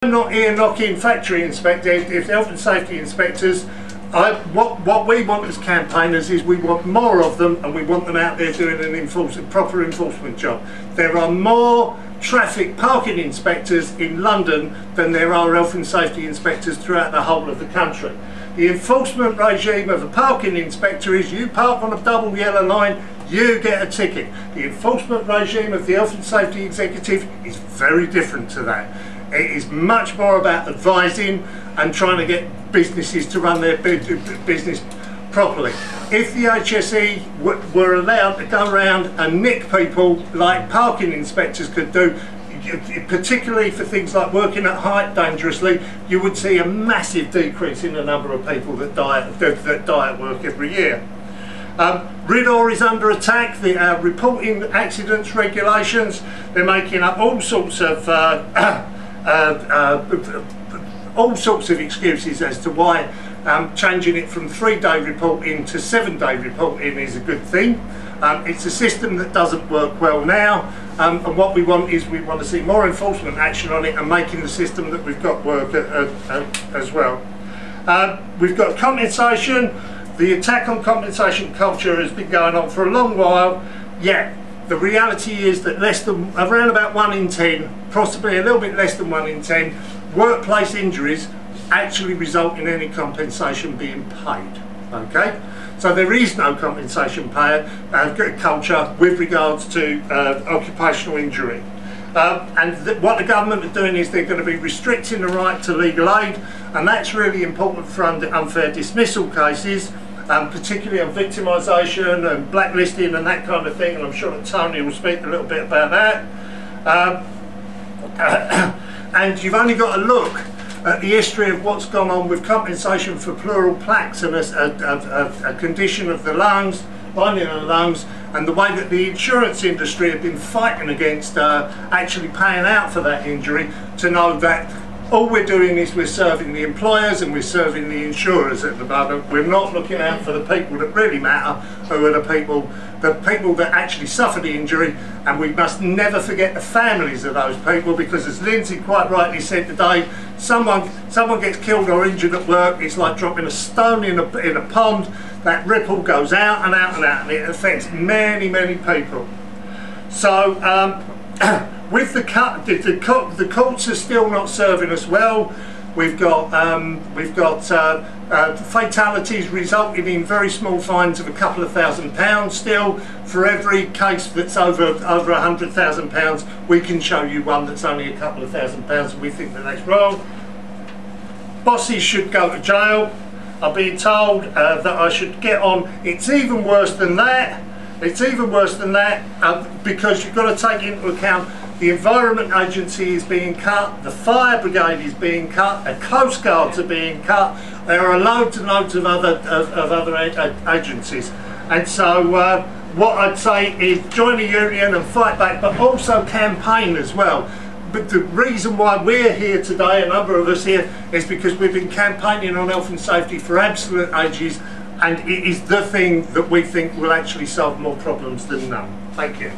I'm not here knocking factory inspectors, if health and safety inspectors. What we want as campaigners is we want more of them, and we want them out there doing a proper enforcement job. There are more traffic parking inspectors in London than there are health and safety inspectors throughout the whole of the country. The enforcement regime of a parking inspector is you park on a double yellow line, you get a ticket. The enforcement regime of the health and safety executive is very different to that. It is much more about advising and trying to get businesses to run their business properly. If the HSE were allowed to go around and nick people like parking inspectors could do, particularly for things like working at height dangerously, you would see a massive decrease in the number of people that die at work every year. RIDOR is under attack. They are reporting accidents regulations. They're making up all sorts of excuses as to why changing it from 3-day reporting to 7-day reporting is a good thing. It's a system that doesn't work well now, and what we want is we want to see more enforcement action on it and making the system that we've got work as well. We've got compensation. The attack on compensation culture has been going on for a long while, yet the reality is that around about 1 in 10, possibly a little bit less than 1 in 10, workplace injuries actually result in any compensation being paid. Okay, so there is no compensation culture with regards to occupational injury. What the government are doing is they're going to be restricting the right to legal aid, and that's really important for unfair dismissal cases, particularly on victimisation and blacklisting and that kind of thing, and I'm sure that Tony will speak a little bit about that. And you've only got to look at the history of what's gone on with compensation for pleural plaques and a condition of the lungs, lining of the lungs, and the way that the insurance industry have been fighting against actually paying out for that injury, to know that all we're doing is we're serving the employers and we're serving the insurers at the moment. We're not looking out for the people that really matter, who are the people that actually suffer the injury, and we must never forget the families of those people, because as Lindsay quite rightly said today, someone gets killed or injured at work, it's like dropping a stone in a pond. That ripple goes out and out and out, and it affects many, many people. So with the courts are still not serving us well. We've got fatalities resulting in very small fines of a couple of £1,000 still. For every case that's over £100,000, we can show you one that's only a couple of £1,000, and we think that that's wrong. Bosses should go to jail. I'm being told that I should get on. It's even worse than that. It's even worse than that, because you've got to take into account the Environment Agency is being cut, the Fire Brigade is being cut, the Coast Guards are being cut. There are loads and loads of other agencies, and so what I'd say is join a union and fight back, but also campaign as well. But the reason why we're here today, a number of us here, is because we've been campaigning on health and safety for absolute ages, and it is the thing that we think will actually solve more problems than none. Thank you.